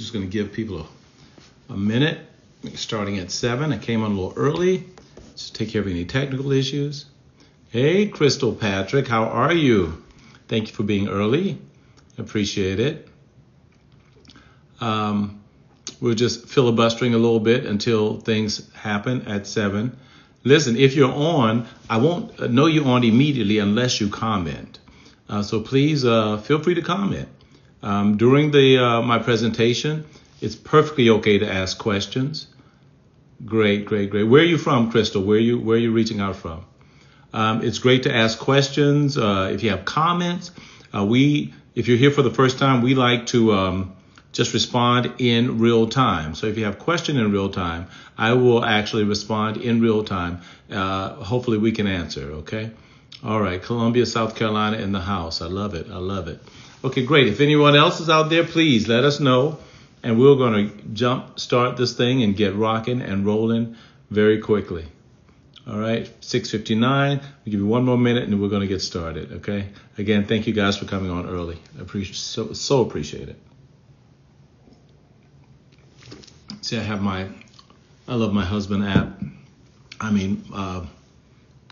just going to give people a minute, starting at 7. I came on a little early. Just take care of any technical issues. Hey, Crystal Patrick, how are you? Thank you for being early. Appreciate it. We're just filibustering a little bit until things happen at 7. Listen, if you're on, I won't know you're on immediately unless you comment. So please feel free to comment. During my presentation, it's perfectly okay to ask questions. Great. Where are you from, Crystal? Where are you reaching out from? It's great to ask questions. If you have comments, if you're here for the first time, we like to just respond in real time. So if you have a question in real time, I will actually respond in real time. Hopefully we can answer, okay? All right, Columbia, South Carolina in the house. I love it. Okay, great. If anyone else is out there, please let us know. And we're going to start this thing and get rocking and rolling very quickly. All right, 6:59. We'll give you one more minute and then we're going to get started, okay? Again, thank you guys for coming on early. I so appreciate it. See, I love my husband app.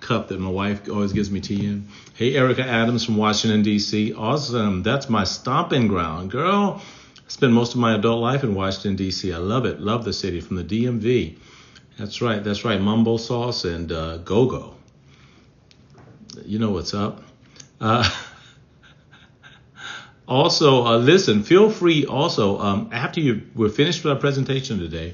Cup that my wife always gives me tea in. Hey, Erica Adams from Washington, D.C. Awesome. That's my stomping ground, girl. I spent most of my adult life in Washington, D.C. I love it. Love the city, from the DMV. That's right. Mumbo sauce and go-go. You know what's up. Also, listen, feel free also, after we're finished with our presentation today,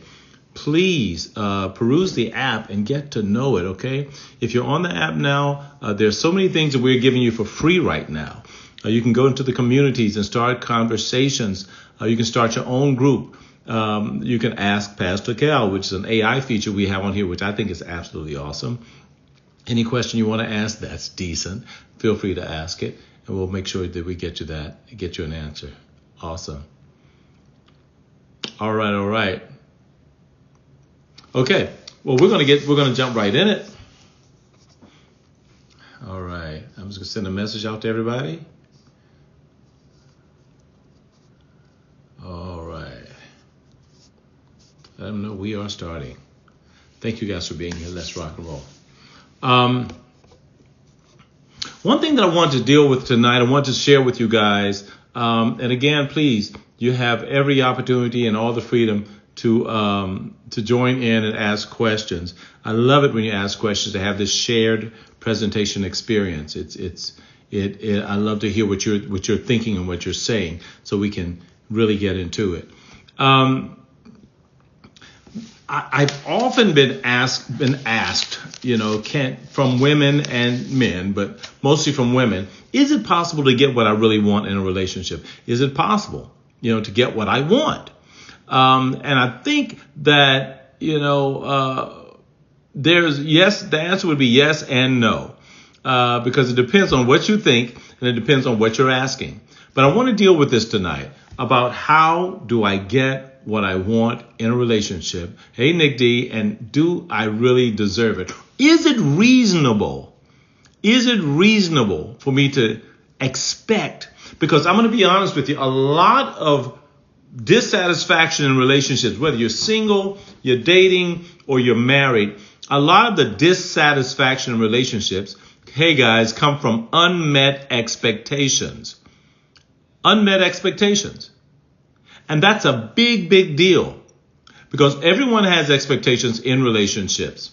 please peruse the app and get to know it, okay? If you're on the app now, there's so many things that we're giving you for free right now. You can go into the communities and start conversations. You can start your own group. You can ask Pastor Cal, which is an AI feature we have on here, which I think is absolutely awesome. Any question you want to ask that's decent, feel free to ask it. And we'll make sure that we get you an answer. Awesome. All right. Okay. Well, we're gonna jump right in it. All right. I'm just gonna send a message out to everybody. All right. Let them know we are starting. Thank you guys for being here. Let's rock and roll. One thing that I want to deal with tonight, I want to share with you guys, and again, please, you have every opportunity and all the freedom to join in and ask questions. I love it when you ask questions, to have this shared presentation experience. I love to hear what you're thinking and what you're saying, so we can really get into it. I've often been asked, from women and men, but mostly from women, is it possible to get what I really want in a relationship? Is it possible, to get what I want? And I think that, the answer would be yes and no, because it depends on what you think and it depends on what you're asking. But I want to deal with this tonight about how do I get what I want in a relationship. Hey, Nick D, and do I really deserve it? Is it reasonable? For me to expect? Because I'm going to be honest with you, a lot of dissatisfaction in relationships, whether you're single, you're dating, or you're married, a lot of the dissatisfaction in relationships, hey guys, come from unmet expectations. Unmet expectations. And that's a big, big deal, because everyone has expectations in relationships.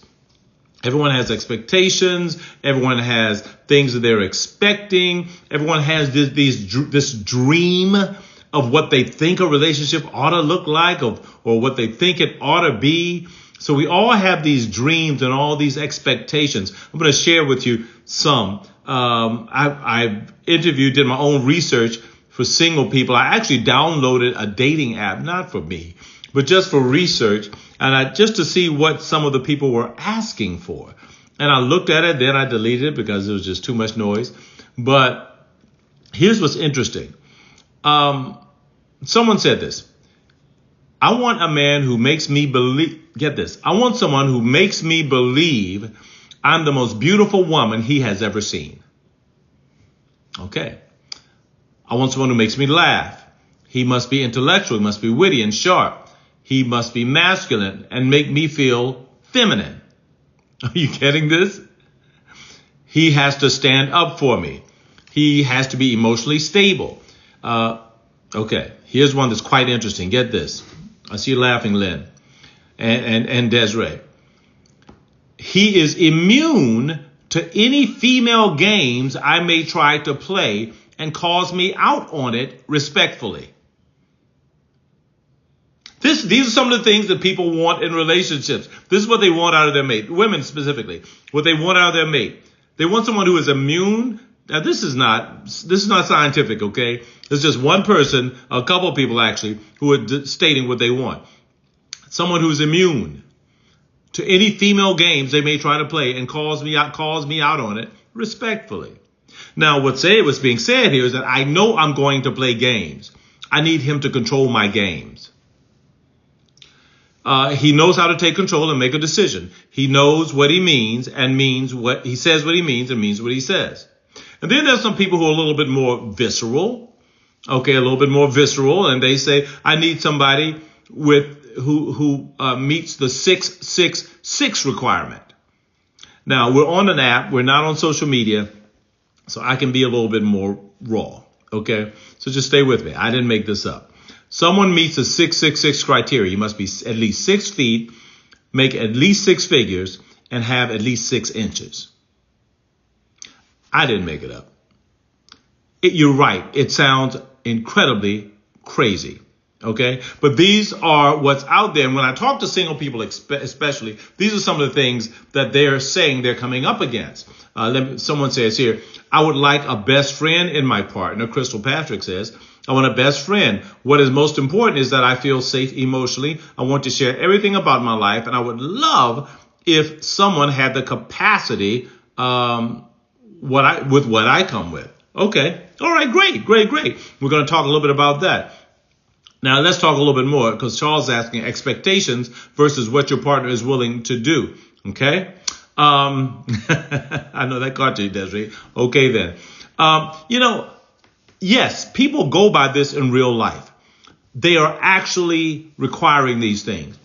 Everyone has expectations. Everyone has things that they're expecting. Everyone has this dream of what they think a relationship ought to look like, or what they think it ought to be. So we all have these dreams and all these expectations. I'm going to share with you some. I did my own research for single people. I actually downloaded a dating app, not for me, but just for research, and just to see what some of the people were asking for. And I looked at it, then I deleted it because it was just too much noise. But here's what's interesting. Someone said this: I want a man who makes me believe, get this, I want someone who makes me believe I'm the most beautiful woman he has ever seen. Okay. I want someone who makes me laugh. He must be intellectual. He must be witty and sharp. He must be masculine and make me feel feminine. Are you getting this? He has to stand up for me. He has to be emotionally stable. Okay, here's one that's quite interesting. Get this. I see you laughing, Lynn and Desiree. He is immune to any female games I may try to play and calls me out on it respectfully. These are some of the things that people want in relationships. This is what they want out of their mate. Women specifically, what they want out of their mate. They want someone who is immune. Now, this is not scientific, okay? It's just one person, a couple of people actually, who are stating what they want. Someone who's immune to any female games they may try to play and calls me out on it respectfully. Now, what's being said here is that I know I'm going to play games. I need him to control my games. He knows how to take control and make a decision. He knows what he means and means what he says, what he means and means what he says. And then there's some people who are a little bit more visceral. Okay, a little bit more visceral. And they say, I need somebody who meets the 666 requirement. Now, we're on an app. We're not on social media. So I can be a little bit more raw. Okay, so just stay with me. I didn't make this up. Someone meets the 666 criteria. You must be at least 6 feet, make at least 6 figures, and have at least 6 inches. I didn't make it up. You're right. It sounds incredibly crazy. Okay. But these are what's out there. And when I talk to single people, especially, these are some of the things that they're saying they're coming up against. Someone says here, I would like a best friend in my partner. Crystal Patrick says, I want a best friend. What is most important is that I feel safe emotionally. I want to share everything about my life. And I would love if someone had the capacity, with what I come with. Okay. All right. Great. We're going to talk a little bit about that. Now, let's talk a little bit more because Charles is asking expectations versus what your partner is willing to do. Okay. I know that caught you, Desiree. Okay, then. Yes, people go by this in real life. They are actually requiring these things.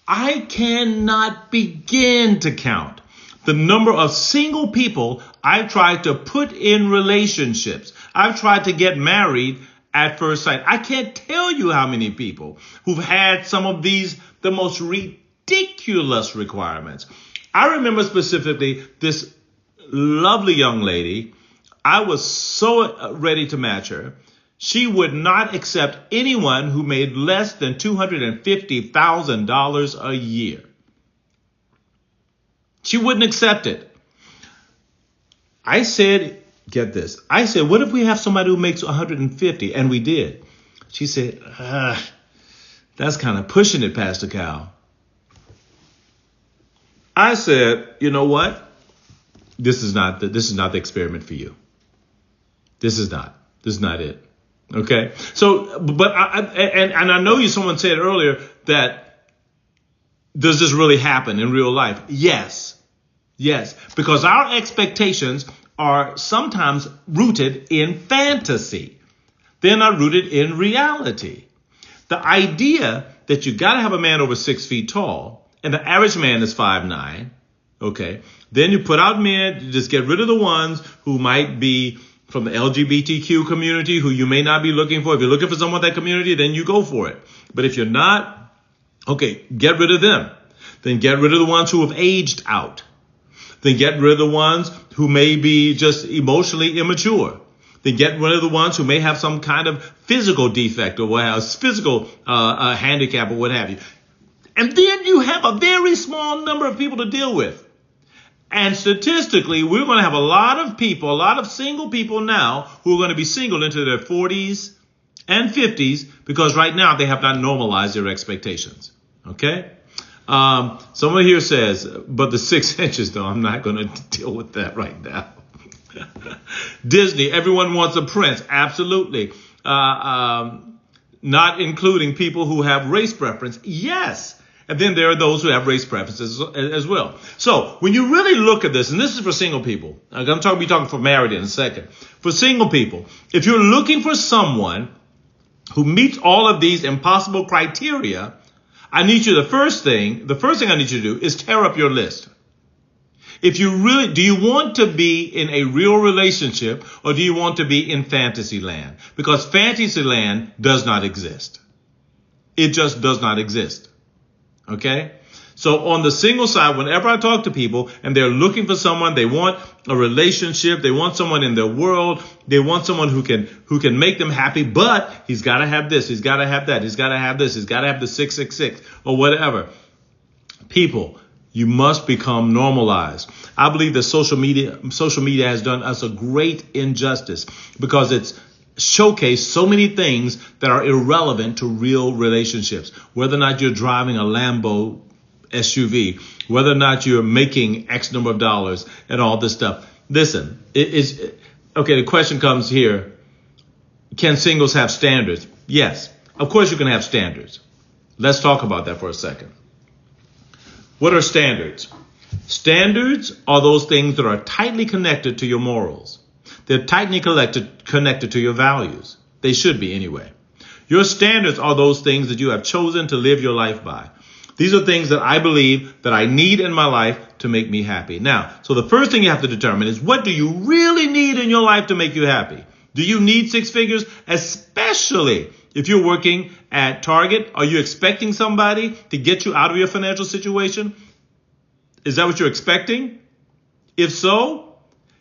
I cannot begin to count the number of single people I've tried to put in relationships. I've tried to get married at first sight. I can't tell you how many people who've had some of these, the most ridiculous requirements. I remember specifically this lovely young lady. I was so ready to match her. She would not accept anyone who made less than $250,000 a year. She wouldn't accept it. I said, get this. I said, what if we have somebody who makes 150? And we did. She said, that's kind of pushing it, Pastor Cal. I said, you know what? This is not the experiment for you. This is not it. Okay. So, but I know someone said earlier that does this really happen in real life? Yes, because our expectations are sometimes rooted in fantasy. They're not rooted in reality. The idea that you got to have a man over 6 feet tall and the average man is 5'9". Okay. Then you put out men, you just get rid of the ones who might be from the LGBTQ community who you may not be looking for. If you're looking for someone in that community, then you go for it. But if you're not, okay, get rid of them. Then get rid of the ones who have aged out. Then get rid of the ones who may be just emotionally immature. Then get rid of the ones who may have some kind of physical defect or physical handicap or what have you. And then you have a very small number of people to deal with. And statistically, we're going to have a lot of single people now who are going to be single into their 40s and 50s because right now they have not normalized their expectations. Okay? Someone here says, but the 6 inches, though, I'm not going to deal with that right now. Disney, everyone wants a prince. Absolutely. Not including people who have race preference. Yes. And then there are those who have race preferences as well. So when you really look at this, and this is for single people, I'm talking for married in a second. For single people, if you're looking for someone who meets all of these impossible criteria, I need you, the first thing I need you to do is tear up your list. If you really, do you want to be in a real relationship or do you want to be in fantasy land? Because fantasy land does not exist. It just does not exist. Okay? So on the single side, whenever I talk to people and they're looking for someone, they want a relationship, they want someone in their world, they want someone who can make them happy, but he's got to have this, he's got to have that, he's got to have this, he's got to have the 666 or whatever. People, you must become normalized. I believe that social media has done us a great injustice because it's showcased so many things that are irrelevant to real relationships. Whether or not you're driving a Lambo SUV, whether or not you're making X number of dollars and all this stuff. Listen, okay, the question comes here. Can singles have standards? Yes, of course you can have standards. Let's talk about that for a second. What are standards? Standards are those things that are tightly connected to your morals. They're tightly connected to your values. They should be anyway. Your standards are those things that you have chosen to live your life by. These are things that I believe that I need in my life to make me happy. Now, so the first thing you have to determine is, what do you really need in your life to make you happy? Do you need 6 figures? Especially if you're working at Target, are you expecting somebody to get you out of your financial situation? Is that what you're expecting? If so,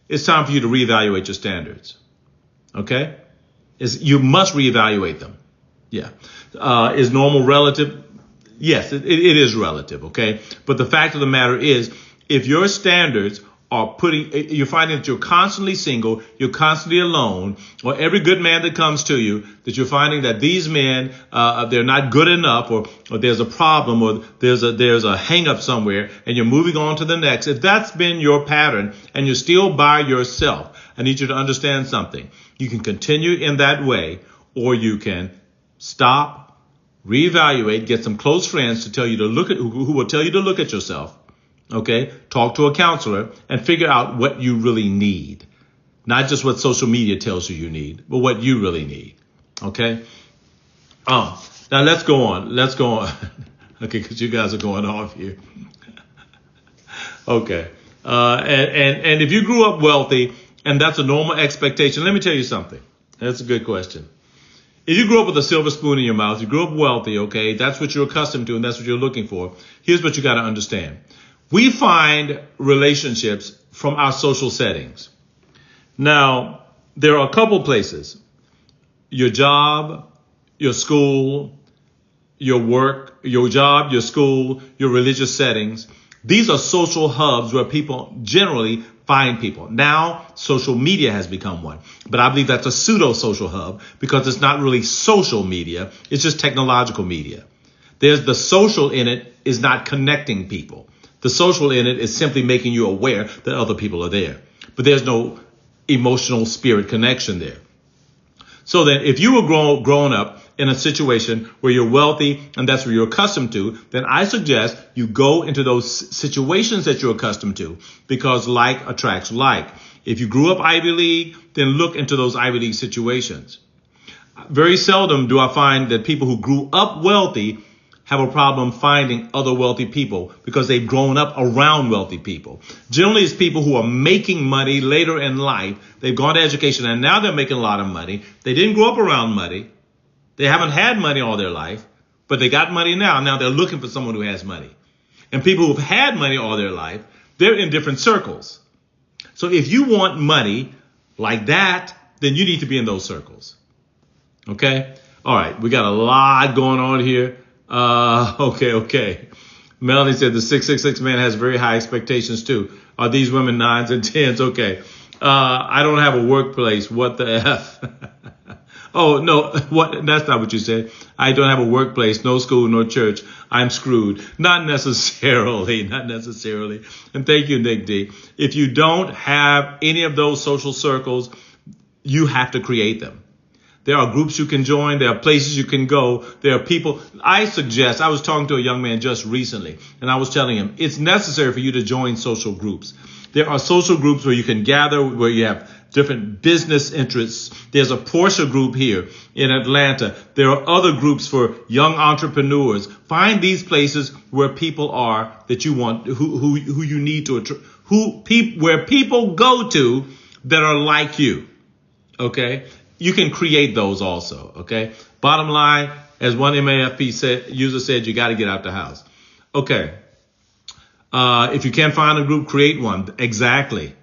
it's time for you to reevaluate your standards. Okay? You must reevaluate them. Yeah. Is normal relative? Yes, it is relative, okay? But the fact of the matter is, if your standards are you're finding that you're constantly single, you're constantly alone, or every good man that comes to you, that you're finding that these men, they're not good enough, or there's a problem, or there's a hang up somewhere, and you're moving on to the next. If that's been your pattern, and you're still by yourself, I need you to understand something. You can continue in that way, or you can stop, reevaluate, get some close friends to tell you to who will tell you to look at yourself. Okay. Talk to a counselor and figure out what you really need. Not just what social media tells you need, but what you really need. Okay. Now let's go on. Okay. Cause you guys are going off here. Okay. And if you grew up wealthy and that's a normal expectation, let me tell you something. That's a good question. If you grew up with a silver spoon in your mouth, you grew up wealthy, okay, that's what you're accustomed to and that's what you're looking for. Here's what you got to understand. We find relationships from our social settings. Now, there are a couple places. Your job, your school, your work, your job, your school, your religious settings. These are social hubs where people generally find people. Now, social media has become one, but I believe that's a pseudo-social hub because it's not really social media. It's just technological media. There's the social in it is not connecting people. The social in it is simply making you aware that other people are there, but there's no emotional spirit connection there. So then if you were growing up in a situation where you're wealthy and that's where you're accustomed to, then I suggest you go into those situations that you're accustomed to because like attracts like. If you grew up Ivy League, then look into those Ivy League situations. Very seldom do I find that people who grew up wealthy have a problem finding other wealthy people because they've grown up around wealthy people. Generally, it's people who are making money later in life. They've gone to education and now they're making a lot of money. They didn't grow up around money. They haven't had money all their life, but they got money now. Now they're looking for someone who has money. And people who've had money all their life, they're in different circles. So if you want money like that, then you need to be in those circles. Okay? All right. We got a lot going on here. Okay. Melanie said the 666 man has very high expectations too. Are these women 9s and 10s? Okay. I don't have a workplace. What the F? Oh, no, that's not what you said. I don't have a workplace, no school, no church. I'm screwed. Not necessarily. And thank you, Nick D. If you don't have any of those social circles, you have to create them. There are groups you can join. There are places you can go. There are people. I was talking to a young man just recently, and I was telling him it's necessary for you to join social groups. There are social groups where you can gather, where you have different business interests. There's a Porsche group here in Atlanta. There are other groups for young entrepreneurs. Find these places where people are that you want, who you need to, where people go to that are like you. Okay. You can create those also. Okay. Bottom line, as one MAFP user said, you got to get out the house. Okay. If you can't find a group, create one. Exactly.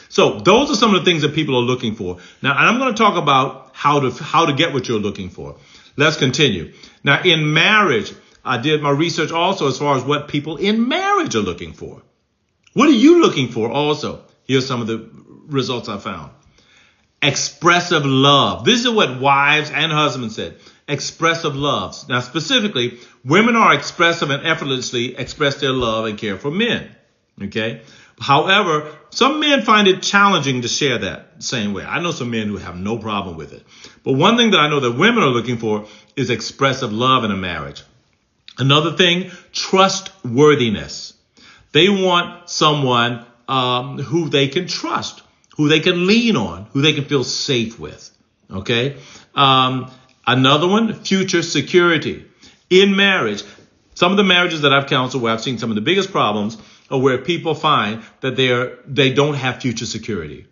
So those are some of the things that people are looking for. Now, I'm going to talk about how to get what you're looking for. Let's continue. Now, in marriage, I did my research also as far as what people in marriage are looking for. What are you looking for also? Here's some of the results I found. Expressive love. This is what wives and husbands said. Expressive love. Now, specifically, women are expressive and effortlessly express their love and care for men. Okay. However, some men find it challenging to share that same way. I know some men who have no problem with it. But one thing that I know that women are looking for is expressive love in a marriage. Another thing, trustworthiness. They want someone who they can trust, who they can lean on, who they can feel safe with. Okay. Another one, future security. In marriage, some of the marriages that I've counseled where I've seen some of the biggest problems are where people find that they don't have future security.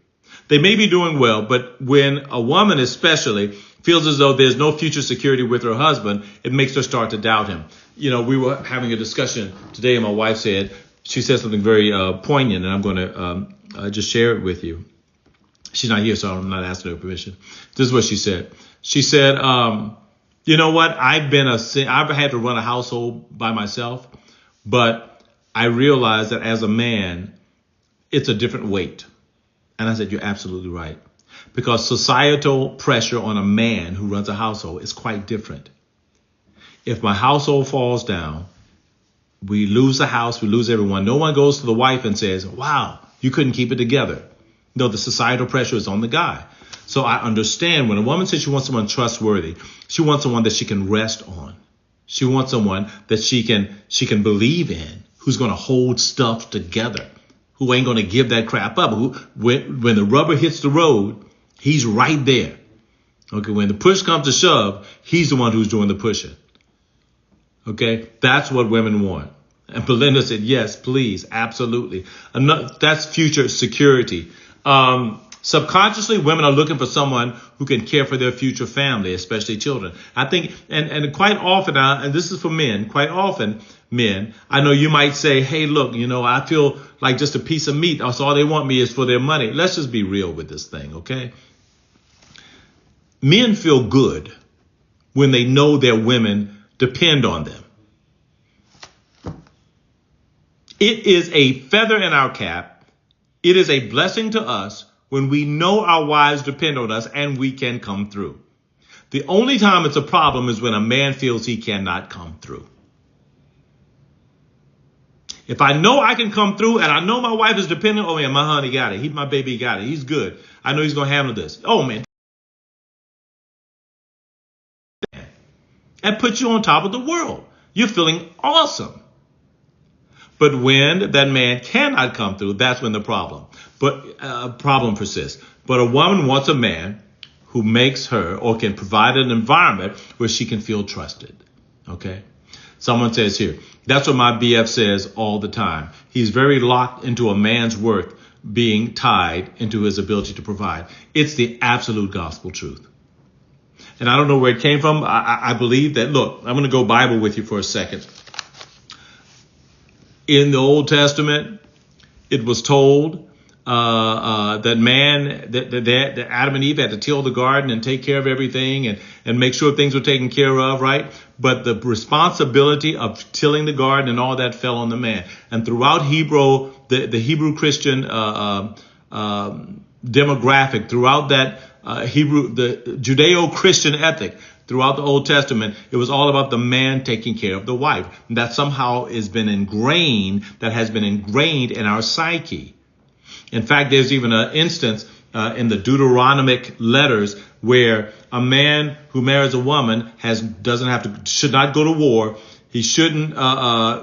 They may be doing well, but when a woman especially feels as though there's no future security with her husband, it makes her start to doubt him. You know, we were having a discussion today and my wife she said something very poignant, and I'm going to just share it with you. She's not here, so I'm not asking her permission. This is what she said. She said, you know what? I've had to run a household by myself, but I realized that as a man, it's a different weight. And I said, you're absolutely right. Because societal pressure on a man who runs a household is quite different. If my household falls down, we lose the house, we lose everyone. No one goes to the wife and says, wow, you couldn't keep it together. No, the societal pressure is on the guy. So I understand when a woman says she wants someone trustworthy, she wants someone that she can rest on. She wants someone that she can believe in, who's going to hold stuff together, who ain't going to give that crap up. When the rubber hits the road, he's right there. Okay, when the push comes to shove, he's the one who's doing the pushing. Okay, that's what women want. And Belinda said, yes, please, absolutely. That's future security. Subconsciously, women are looking for someone who can care for their future family, especially children. I think, and quite often, and this is for men, quite often, men, I know you might say, hey, look, I feel like just a piece of meat. That's all they want me is for their money. Let's just be real with this thing, okay? Men feel good when they know their women depend on them. It is a feather in our cap. It is a blessing to us when we know our wives depend on us and we can come through. The only time it's a problem is when a man feels he cannot come through. If I know I can come through and I know my wife is dependent, oh man, my honey got it. My baby got it. He's good. I know he's going to handle this. Oh man. And put you on top of the world. You're feeling awesome. But when that man cannot come through, that's when the problem persists. But a woman wants a man who makes her or can provide an environment where she can feel trusted. Okay. Someone says here, that's what my BF says all the time. He's very locked into a man's worth being tied into his ability to provide. It's the absolute gospel truth. And I don't know where it came from. I believe that, look, I'm going to go Bible with you for a second. In the Old Testament, it was told that Adam and Eve had to till the garden and take care of everything and make sure things were taken care of, right? But the responsibility of tilling the garden and all that fell on the man. And throughout the Hebrew Christian demographic, throughout that the Judeo-Christian ethic, throughout the Old Testament, it was all about the man taking care of the wife. And that somehow has been ingrained in our psyche. In fact, there's even an instance in the Deuteronomic letters where a man who marries a woman should not go to war. He shouldn't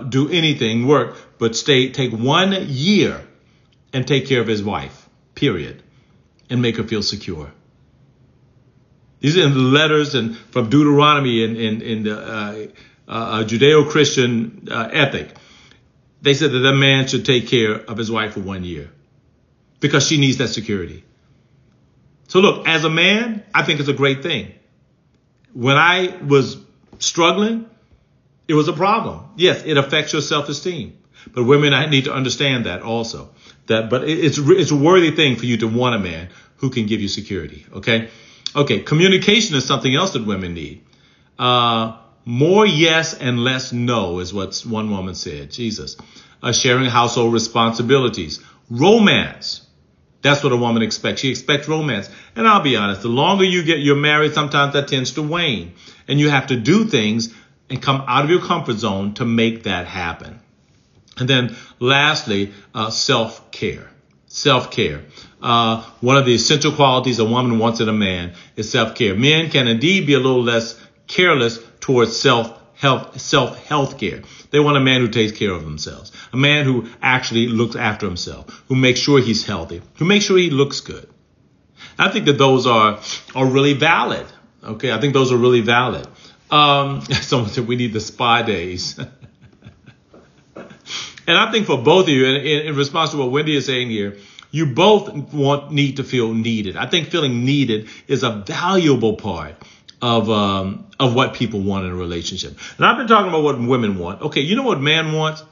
do anything, work, but take 1 year and take care of his wife, period. and make her feel secure. These are in the letters and from Deuteronomy in the Judeo-Christian ethic. They said that man should take care of his wife for 1 year because she needs that security. So look, as a man, I think it's a great thing. When I was struggling, it was a problem. Yes, it affects your self-esteem. But women, I need to understand that also. But it's a worthy thing for you to want a man who can give you security. Okay. Communication is something else that women need. More yes and less no is what one woman said. Jesus. Sharing household responsibilities. Romance. That's what a woman expects. She expects romance. And I'll be honest, the longer you're married, sometimes that tends to wane. And you have to do things and come out of your comfort zone to make that happen. And then lastly, self-care. Self-care. One of the essential qualities a woman wants in a man is self-care. Men can indeed be a little less careless towards self-health care. They want a man who takes care of themselves, a man who actually looks after himself, who makes sure he's healthy, who makes sure he looks good. I think that those are really valid. Okay, I think those are really valid. Someone said we need the spa days. And I think for both of you, in response to what Wendy is saying here, you both need to feel needed. I think feeling needed is a valuable part of what people want in a relationship. And I've been talking about what women want. Okay, you know what man wants?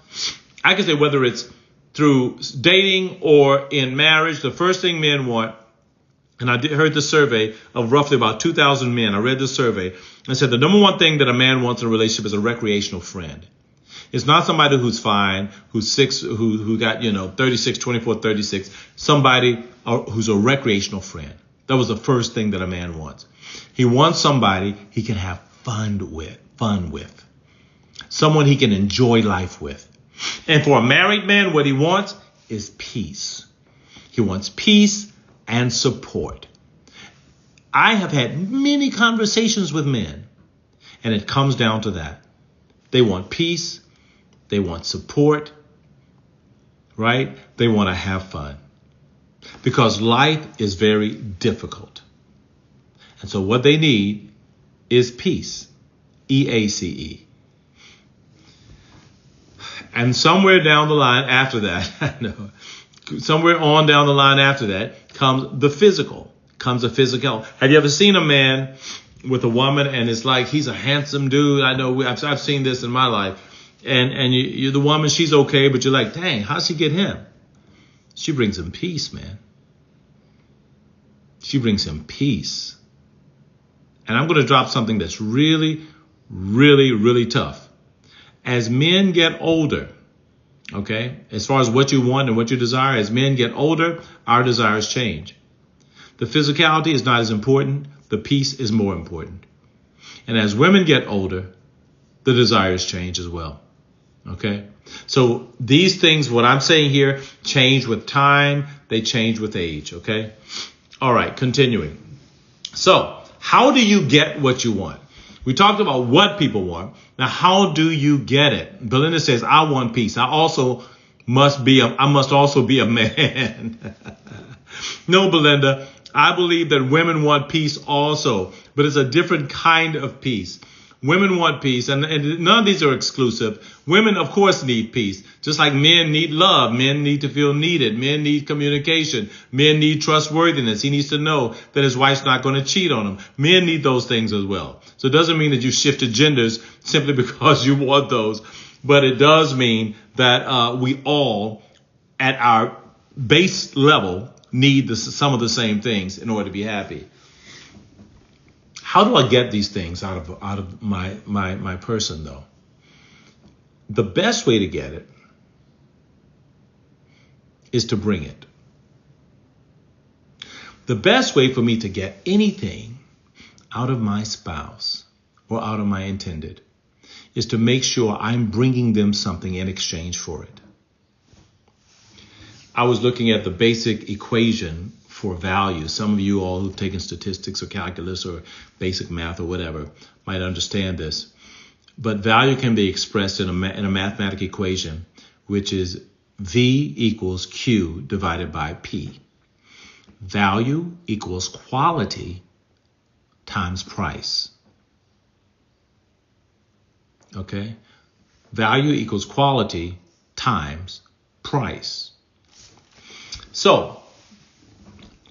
I can say whether it's through dating or in marriage, the first thing men want, and I heard the survey of roughly about 2,000 men. I read the survey and said the number one thing that a man wants in a relationship is a recreational friend. It's not somebody who's fine, who's six, who got, 36, 24, 36, somebody who's a recreational friend. That was the first thing that a man wants. He wants somebody he can have fun with, someone he can enjoy life with. And for a married man, what he wants is peace. He wants peace and support. I have had many conversations with men, and it comes down to that. They want peace. They want support, right? They want to have fun because life is very difficult. And so what they need is peace, EACE. And somewhere down the line after that, somewhere on down the line after that comes the physical, comes the physical. Have you ever seen a man with a woman and it's like he's a handsome dude? I know I've seen this in my life. And you're the woman, she's okay, but you're like, dang, how'd she get him? She brings him peace, man. She brings him peace. And I'm going to drop something that's really, really, really tough. As men get older, okay, as far as what you want and what you desire, as men get older, our desires change. The physicality is not as important. The peace is more important. And as women get older, the desires change as well. Okay, so these things, what I'm saying here, change with time. They change with age. Okay. All right. Continuing. So how do you get what you want? We talked about what people want. Now, how do you get it? Belinda says, I want peace. I must also be a man. No, Belinda, I believe that women want peace also, but it's a different kind of peace. Women want peace, and none of these are exclusive. Women, of course, need peace. Just like men need love. Men need to feel needed. Men need communication. Men need trustworthiness. He needs to know that his wife's not going to cheat on him. Men need those things as well. So it doesn't mean that you shifted genders simply because you want those. But it does mean that we all, at our base level, need some of the same things in order to be happy. How do I get these things out of my person, though? The best way to get it is to bring it. The best way for me to get anything out of my spouse or out of my intended is to make sure I'm bringing them something in exchange for it. I was looking at the basic equation for value. Some of you all who've taken statistics or calculus or basic math or whatever might understand this. But value can be expressed in a mathematical equation, which is V equals Q divided by P. Value equals quality times price. Okay? Value equals quality times price. So,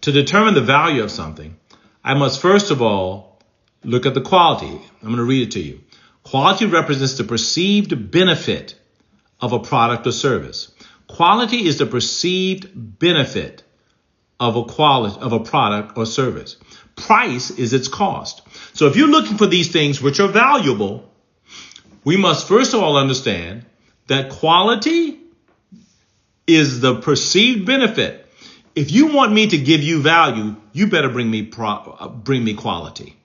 to determine the value of something, I must first of all look at the quality. I'm going to read it to you. Quality represents the perceived benefit of a product or service. Quality is the perceived benefit of a product or service. Price is its cost. So if you're looking for these things which are valuable, we must first of all understand that quality is the perceived benefit. If you want me to give you value, you better bring me quality.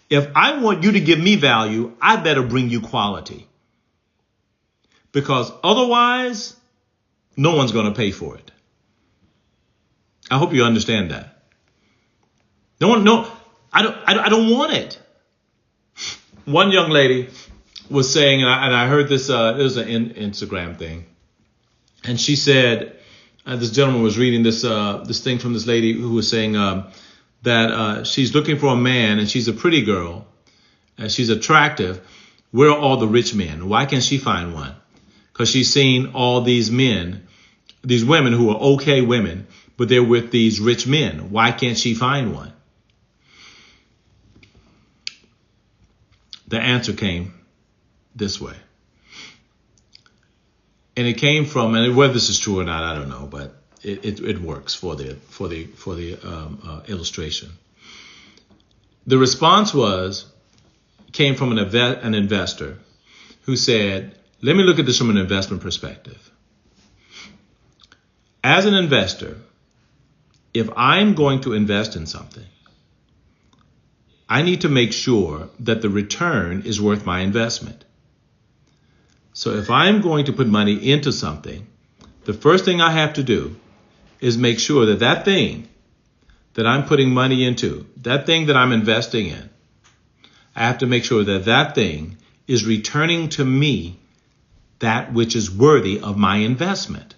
If I want you to give me value, I better bring you quality. Because otherwise, no one's going to pay for it. I hope you understand that. I don't want it. One young lady was saying, and I heard this, it was an Instagram thing. And she said, this gentleman was reading this thing from this lady who was saying that she's looking for a man and she's a pretty girl and she's attractive. Where are all the rich men? Why can't she find one? Because she's seen all these men, these women who are okay women, but they're with these rich men. Why can't she find one? The answer came this way. And it came from, and whether this is true or not, I don't know, but it works for the illustration. The response came from an investor who said, let me look at this from an investment perspective. As an investor, if I'm going to invest in something, I need to make sure that the return is worth my investment. So if I'm going to put money into something, the first thing I have to do is make sure that that thing that I'm putting money into, that thing that I'm investing in, I have to make sure that that thing is returning to me that which is worthy of my investment.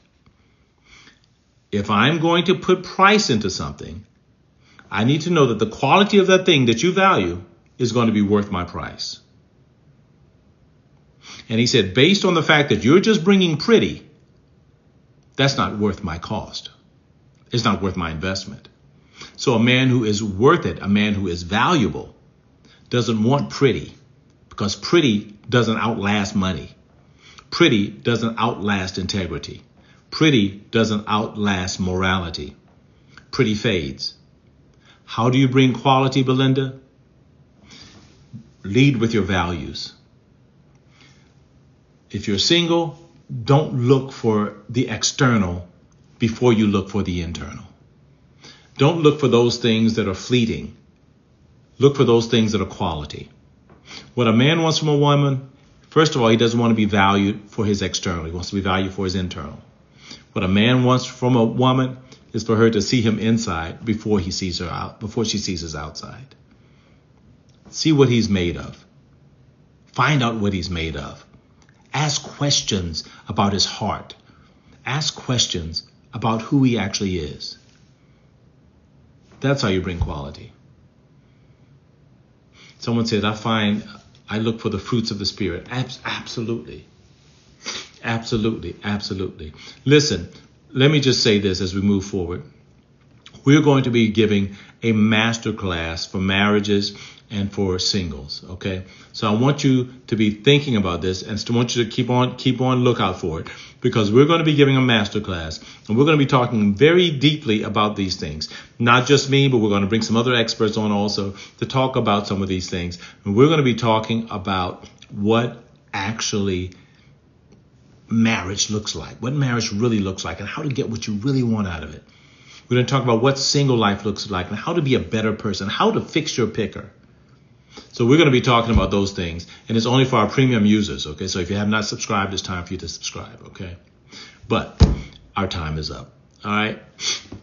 If I'm going to put price into something, I need to know that the quality of that thing that you value is going to be worth my price. And he said, based on the fact that you're just bringing pretty, that's not worth my cost. It's not worth my investment. So a man who is worth it, a man who is valuable, doesn't want pretty, because pretty doesn't outlast money. Pretty doesn't outlast integrity. Pretty doesn't outlast morality. Pretty fades. How do you bring quality, Belinda? Lead with your values. If you're single, don't look for the external before you look for the internal. Don't look for those things that are fleeting. Look for those things that are quality. What a man wants from a woman, first of all, he doesn't want to be valued for his external. He wants to be valued for his internal. What a man wants from a woman is for her to see him inside before he sees her out, before she sees his outside. See what he's made of. Find out what he's made of. Ask questions about his heart. Ask questions about who he actually is. That's how you bring quality. Someone said, I look for the fruits of the Spirit. Absolutely. Absolutely. Absolutely. Listen, let me just say this as we move forward. We're going to be giving a master class for marriages and for singles. Okay. So I want you to be thinking about this and I want you to keep on lookout for it, because we're going to be giving a master class and we're going to be talking very deeply about these things. Not just me, but we're going to bring some other experts on also to talk about some of these things. And we're going to be talking about what actually marriage looks like, what marriage really looks like, and how to get what you really want out of it. We're going to talk about what single life looks like and how to be a better person, how to fix your picker. So we're going to be talking about those things, and it's only for our premium users. Okay. So if you have not subscribed, it's time for you to subscribe. Okay. But our time is up. All right.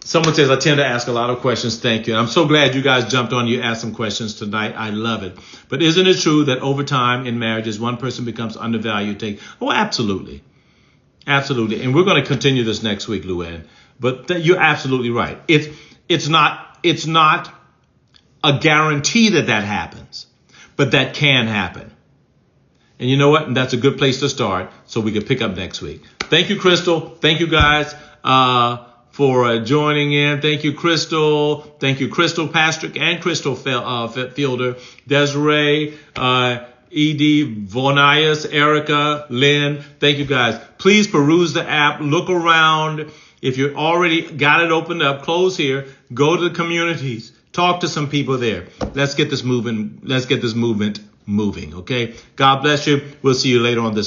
Someone says, I tend to ask a lot of questions. Thank you. And I'm so glad you guys jumped on. You asked some questions tonight. I love it. But isn't it true that over time in marriages, one person becomes undervalued? Oh, absolutely. Absolutely. And we're going to continue this next week, Luann. But you're absolutely right. It's not a guarantee that happens, but that can happen. And you know what? And that's a good place to start so we can pick up next week. Thank you, Crystal. Thank you, guys, for joining in. Thank you, Crystal. Thank you, Crystal Pastrick and Crystal Fielder, Desiree, Edie, Vonias, Erica, Lynn. Thank you, guys. Please peruse the app. Look around. If you already got it opened up, close here. Go to the communities. Talk to some people there. Let's get this movement moving. Okay. God bless you. We'll see you later on this